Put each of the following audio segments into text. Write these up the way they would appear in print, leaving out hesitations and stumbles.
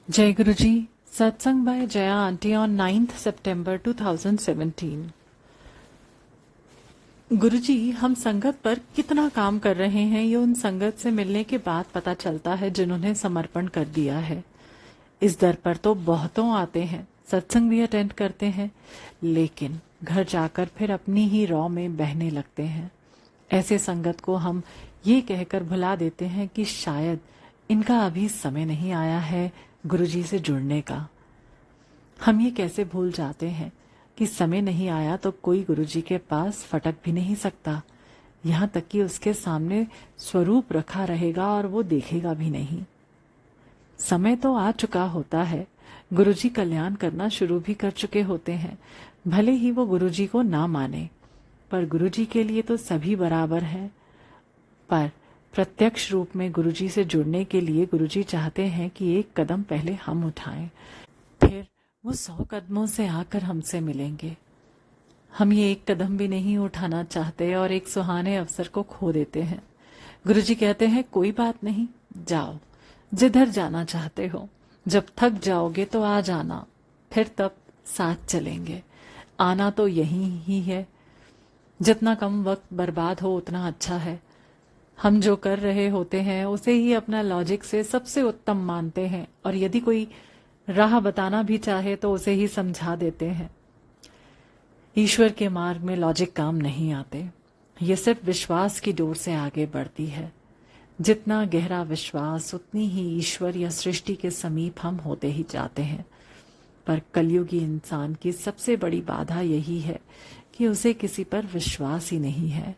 जय गुरु जी। सत्संग by Jaya aunty on 9th September 2017। गुरु जी, हम संगत पर कितना काम कर रहे हैं ये उन संगत से मिलने के बाद पता चलता है जिन्होंने समर्पण कर दिया है। इस दर पर तो बहुतों आते हैं, सत्संग भी अटेंड करते हैं, लेकिन घर जाकर फिर अपनी ही रौ में बहने लगते हैं। ऐसे संगत को हम ये कहकर भुला देते हैं कि शायद इनका अभी समय नहीं आया है गुरुजी से जुड़ने का। हम ये कैसे भूल जाते हैं कि समय नहीं आया तो कोई गुरुजी के पास फटक भी नहीं सकता, यहाँ तक कि उसके सामने स्वरूप रखा रहेगा और वो देखेगा भी नहीं। समय तो आ चुका होता है, गुरुजी कल्याण करना शुरू भी कर चुके होते हैं। भले ही वो गुरुजी को ना माने, पर गुरुजी के लिए तो सभी बराबर हैं। पर प्रत्यक्ष रूप में गुरुजी से जुड़ने के लिए गुरुजी चाहते हैं कि एक कदम पहले हम उठाएं, फिर वो 100 कदमों से आकर हमसे मिलेंगे। हम ये एक कदम भी नहीं उठाना चाहते और एक सुहाने अवसर को खो देते हैं। गुरुजी कहते हैं कोई बात नहीं, जाओ जिधर जाना चाहते हो, जब थक जाओगे तो आ जाना, फिर तब साथ चलेंगे। आना तो यही ही है, जितना कम वक्त बर्बाद हो उतना अच्छा है। हम जो कर रहे होते हैं उसे ही अपना लॉजिक से सबसे उत्तम मानते हैं, और यदि कोई राह बताना भी चाहे तो उसे ही समझा देते हैं। ईश्वर के मार्ग में लॉजिक काम नहीं आते, ये सिर्फ विश्वास की डोर से आगे बढ़ती है। जितना गहरा विश्वास उतनी ही ईश्वर या सृष्टि के समीप हम होते ही जाते हैं। पर कलयुगी इंसान की सबसे बड़ी बाधा यही है कि उसे किसी पर विश्वास ही नहीं है।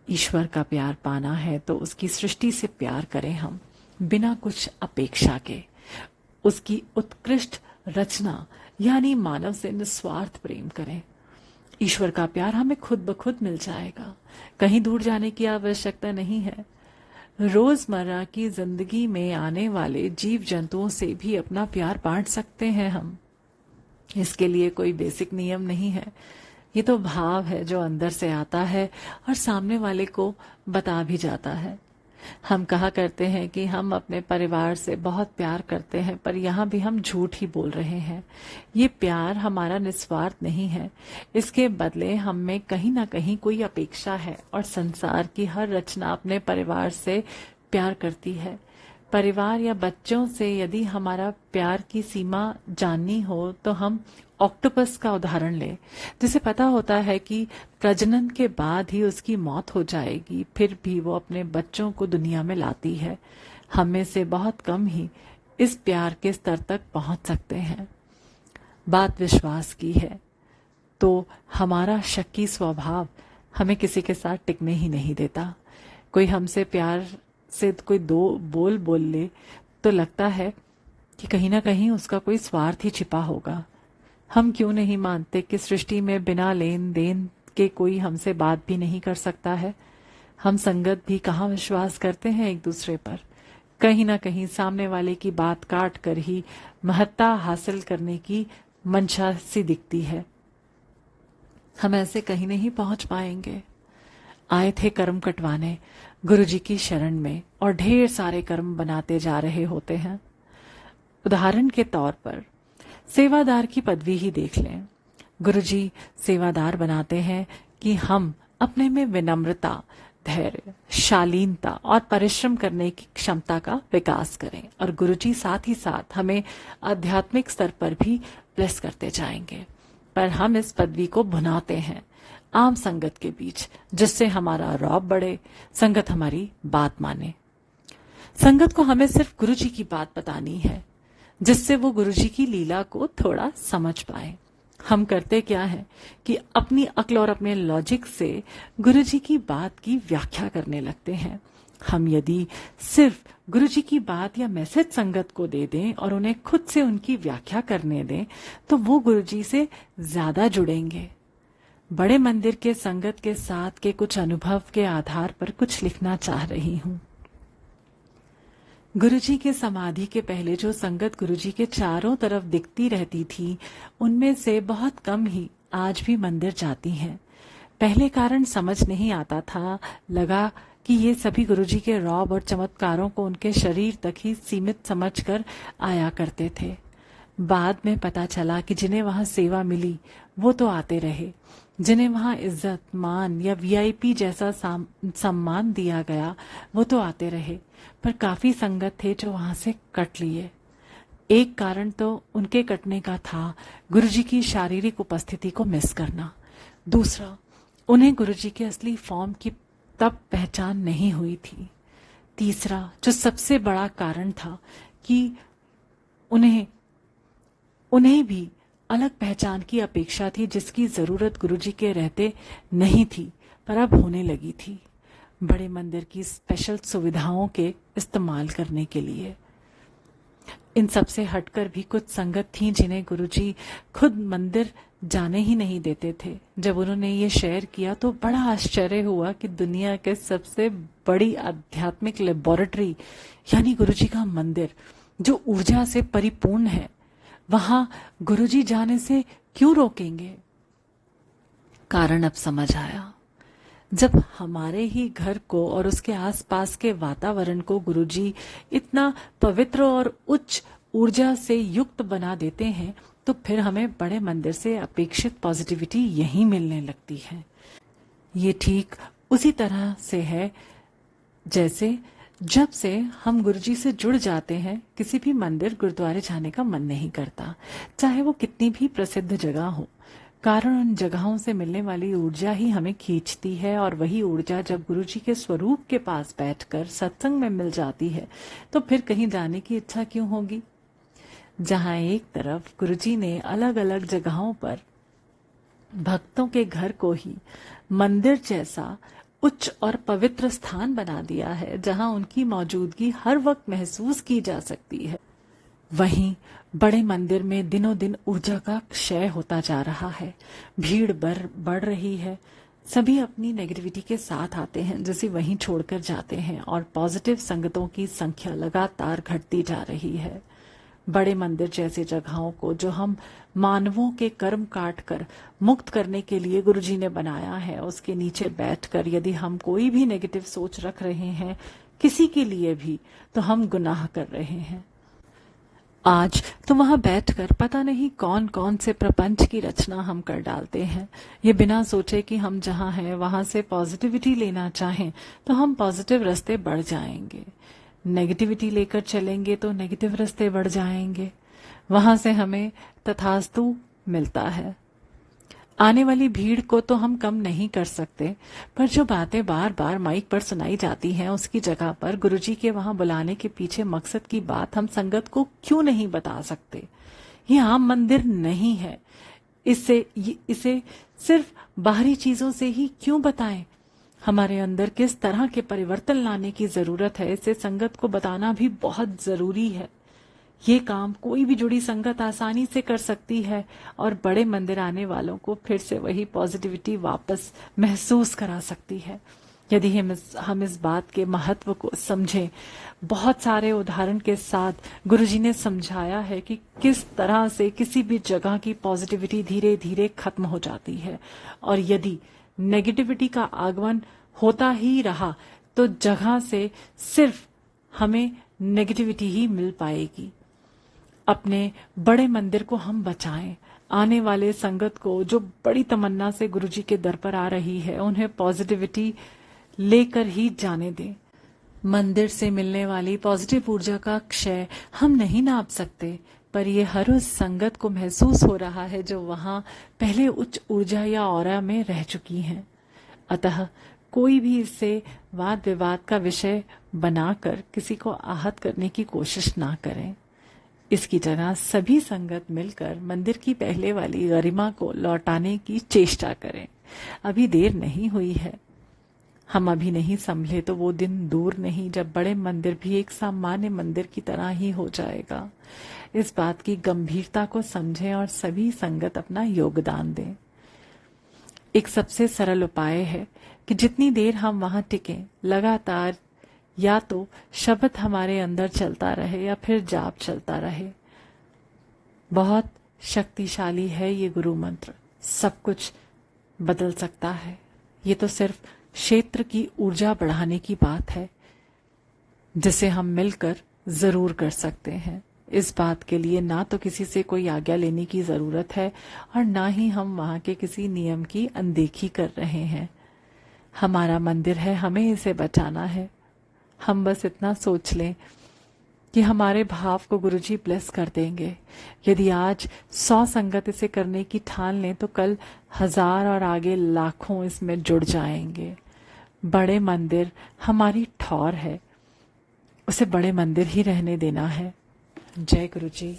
ईश्वर का प्यार पाना है तो उसकी सृष्टि से प्यार करें हम, बिना कुछ अपेक्षा के। उसकी उत्कृष्ट रचना यानी मानव से निस्वार्थ प्रेम करें। ईश्वर का प्यार हमें खुद ब खुद मिल जाएगा, कहीं दूर जाने की आवश्यकता नहीं है। रोजमर्रा की जिंदगी में आने वाले जीव जंतुओं से भी अपना प्यार बांट सकते हैं हम। इसके लिए कोई बेसिक नियम नहीं है, ये तो भाव है जो अंदर से आता है और सामने वाले को बता भी जाता है। हम कहा करते हैं कि हम अपने परिवार से बहुत प्यार करते हैं, पर यहाँ भी हम झूठ ही बोल रहे हैं। ये प्यार हमारा निस्वार्थ नहीं है, इसके बदले हम में कहीं ना कहीं कोई अपेक्षा है, और संसार की हर रचना अपने परिवार से प्यार करती है। परिवार या बच्चों से यदि हमारा प्यार की सीमा जाननी हो तो हम ऑक्टोपस का उदाहरण लें, जिसे पता होता है कि प्रजनन के बाद ही उसकी मौत हो जाएगी, फिर भी वो अपने बच्चों को दुनिया में लाती है। हम में से बहुत कम ही इस प्यार के स्तर तक पहुंच सकते हैं। बात विश्वास की है तो हमारा शक्की स्वभाव हमें किसी के साथ टिकने ही नहीं देता। कोई हमसे प्यार से कोई दो बोल बोल ले तो लगता है कि कहीं ना कहीं उसका कोई स्वार्थ ही छिपा होगा। हम क्यों नहीं मानते कि सृष्टि में बिना लेन देन के कोई हमसे बात भी नहीं कर सकता है। हम संगत भी कहाँ विश्वास करते हैं एक दूसरे पर, कहीं ना कहीं सामने वाले की बात काट कर ही महत्ता हासिल करने की मंशा सी दिखती है। हम ऐसे कहीं नहीं पहुंच पाएंगे। आए थे कर्म कटवाने गुरुजी की शरण में और ढेर सारे कर्म बनाते जा रहे होते हैं। उदाहरण के तौर पर सेवादार की पदवी ही देख लें। गुरुजी सेवादार बनाते हैं कि हम अपने में विनम्रता, धैर्य, शालीनता और परिश्रम करने की क्षमता का विकास करें, और गुरुजी साथ ही साथ हमें आध्यात्मिक स्तर पर भी ब्लेस करते जाएंगे। पर हम इस पदवी को भुनाते हैं आम संगत के बीच, जिससे हमारा रौब बढ़े, संगत हमारी बात माने। संगत को हमें सिर्फ गुरुजी की बात बतानी है, जिससे वो गुरुजी की लीला को थोड़ा समझ पाए। हम करते क्या है कि अपनी अक्ल और अपने लॉजिक से गुरुजी की बात की व्याख्या करने लगते हैं। हम यदि सिर्फ गुरुजी की बात या मैसेज संगत को दे दें और उन्हें खुद से उनकी व्याख्या करने दें तो वो गुरुजी से ज्यादा जुड़ेंगे। बड़े मंदिर के संगत के साथ के कुछ अनुभव के आधार पर कुछ लिखना चाह रही हूँ। गुरुजी के समाधि के पहले जो संगत गुरुजी के चारों तरफ दिखती रहती थी, उनमें से बहुत कम ही आज भी मंदिर जाती हैं। पहले कारण समझ नहीं आता था, लगा कि ये सभी गुरुजी के रौब और चमत्कारों को उनके शरीर तक ही सीमित समझकर आया करते थे। बाद में पता चला कि जिन्हें वहां सेवा मिली वो तो आते रहे, जिन्हें वहां इज्जत, मान या वीआईपी जैसा सम्मान दिया गया वो तो आते रहे, पर काफी संगत थे जो वहां से कट लिए। एक कारण तो उनके कटने का था गुरुजी की शारीरिक उपस्थिति को मिस करना। दूसरा, उन्हें गुरुजी के असली फॉर्म की तब पहचान नहीं हुई थी। तीसरा, जो सबसे बड़ा कारण था कि उन्हें भी अलग पहचान की अपेक्षा थी जिसकी जरूरत गुरुजी के रहते नहीं थी, पर अब होने लगी थी, बड़े मंदिर की स्पेशल सुविधाओं के इस्तेमाल करने के लिए। इन सब से हटकर भी कुछ संगत थी जिन्हें गुरुजी खुद मंदिर जाने ही नहीं देते थे। जब उन्होंने ये शेयर किया तो बड़ा आश्चर्य हुआ कि दुनिया के सबसे बड़ी आध्यात्मिक लेबोरेटरी यानी गुरुजी का मंदिर, जो ऊर्जा से परिपूर्ण है, वहां गुरुजी जाने से क्यों रोकेंगे? कारण अब समझ आया। जब हमारे ही घर को और उसके आसपास के वातावरण को गुरुजी इतना पवित्र और उच्च ऊर्जा से युक्त बना देते हैं तो फिर हमें बड़े मंदिर से अपेक्षित पॉजिटिविटी यहीं मिलने लगती है। ये ठीक उसी तरह से है जैसे जब से हम गुरुजी से जुड़ जाते हैं किसी भी मंदिर गुरुद्वारे जाने का मन नहीं करता, चाहे वो कितनी भी प्रसिद्ध जगह हो। कारण उन जगहों से मिलने वाली ऊर्जा ही हमें खींचती है, और वही ऊर्जा जब गुरुजी के स्वरूप के पास बैठकर सत्संग में मिल जाती है तो फिर कहीं जाने की इच्छा क्यों होगी। जहां एक तरफ गुरुजी ने अलग अलग जगहों पर भक्तों के घर को ही मंदिर जैसा उच्च और पवित्र स्थान बना दिया है जहां उनकी मौजूदगी हर वक्त महसूस की जा सकती है, वहीं बड़े मंदिर में दिनों दिन ऊर्जा का क्षय होता जा रहा है। भीड़ बढ़ रही है, सभी अपनी नेगेटिविटी के साथ आते हैं जिसे वहीं छोड़कर जाते हैं, और पॉजिटिव संगतों की संख्या लगातार घटती जा रही है। बड़े मंदिर जैसे जगहों को जो हम मानवों के कर्म काट कर मुक्त करने के लिए गुरुजी ने बनाया है, उसके नीचे बैठकर यदि हम कोई भी नेगेटिव सोच रख रहे हैं किसी के लिए भी, तो हम गुनाह कर रहे हैं। आज तो वहां बैठकर पता नहीं कौन कौन से प्रपंच की रचना हम कर डालते हैं, ये बिना सोचे कि हम जहां हैं वहां से पॉजिटिविटी लेना चाहें तो हम पॉजिटिव रास्ते बढ़ जाएंगे, नेगेटिविटी लेकर चलेंगे तो नेगेटिव रास्ते बढ़ जाएंगे। वहां से हमें तथास्तु मिलता है। आने वाली भीड़ को तो हम कम नहीं कर सकते, पर जो बातें बार बार माइक पर सुनाई जाती हैं उसकी जगह पर गुरुजी के वहां बुलाने के पीछे मकसद की बात हम संगत को क्यों नहीं बता सकते। ये आम मंदिर नहीं है, इसे सिर्फ बाहरी चीजों से ही क्यों बताएं। हमारे अंदर किस तरह के परिवर्तन लाने की जरूरत है इसे संगत को बताना भी बहुत जरूरी है। ये काम कोई भी जुड़ी संगत आसानी से कर सकती है और बड़े मंदिर आने वालों को फिर से वही पॉजिटिविटी वापस महसूस करा सकती है, यदि हम इस बात के महत्व को समझें। बहुत सारे उदाहरण के साथ गुरुजी ने समझाया है कि किस तरह से किसी भी जगह की पॉजिटिविटी धीरे धीरे खत्म हो जाती है, और यदि नेगेटिविटी का आगमन होता ही रहा तो जगह से सिर्फ हमें नेगेटिविटी ही मिल पाएगी। अपने बड़े मंदिर को हम बचाएं। आने वाले संगत को जो बड़ी तमन्ना से गुरुजी के दर पर आ रही है उन्हें पॉजिटिविटी लेकर ही जाने दें। मंदिर से मिलने वाली पॉजिटिव ऊर्जा का क्षय हम नहीं नाप सकते, पर यह हर उस संगत को महसूस हो रहा है जो वहां पहले उच्च ऊर्जा या ऑरा में रह चुकी हैं। अतः कोई भी इससे वाद विवाद का विषय बनाकर किसी को आहत करने की कोशिश ना करें। इसकी जगह सभी संगत मिलकर मंदिर की पहले वाली गरिमा को लौटाने की चेष्टा करें। अभी देर नहीं हुई है। हम अभी नहीं संभले तो वो दिन दूर नहीं जब बड़े मंदिर भी एक सामान्य मंदिर की तरह ही हो जाएगा। इस बात की गंभीरता को समझें और सभी संगत अपना योगदान दें। एक सबसे सरल उपाय है कि जितनी देर हम वहां टिकें, लगातार या तो शब्द हमारे अंदर चलता रहे या फिर जाप चलता रहे। बहुत शक्तिशाली है ये गुरु मंत्र, सब कुछ बदल सकता है। ये तो सिर्फ क्षेत्र की ऊर्जा बढ़ाने की बात है, जिसे हम मिलकर जरूर कर सकते हैं। इस बात के लिए ना तो किसी से कोई आज्ञा लेने की जरूरत है और ना ही हम वहां के किसी नियम की अनदेखी कर रहे हैं। हमारा मंदिर है, हमें इसे बचाना है। हम बस इतना सोच लें कि हमारे भाव को गुरुजी ब्लेस कर देंगे। यदि आज 100 संगत इसे करने की ठान लें तो कल 1000 और आगे लाखों इसमें जुड़ जाएंगे। बड़े मंदिर हमारी ठौर है, उसे बड़े मंदिर ही रहने देना है। जय गुरुजी।